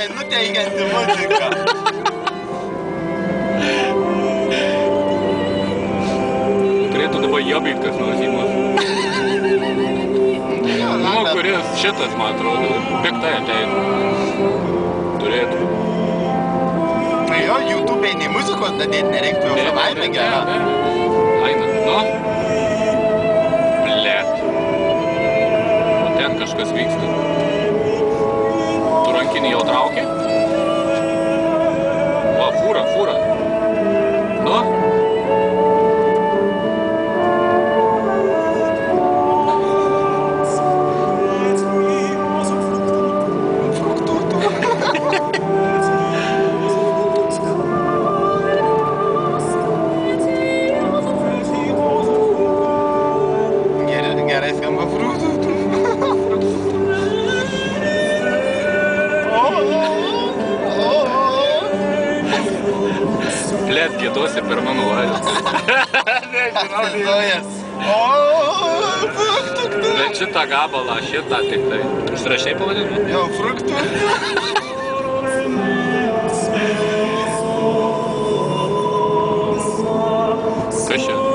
nuteikianti muzika. Turėtų dabar jobit kas nors įmas. Nu, kuris šitas, man atrodo, piktai ateina. Turėtų. Na jo, YouTube'ai nei muzikos dadėti nereiktų jau savaime gerą. Aina, nu. Blet. O ten kažkas vyksta. Tu rankinį jau traukė? Va, fūra. Nu? Gerai skamba fruktų. Blet, gėdosi per mano laidą. Nežinau. Bet šitą gabalą, šitą tik tai. Užrašiai pavadinimą? Jo, fruktų. Kas čia?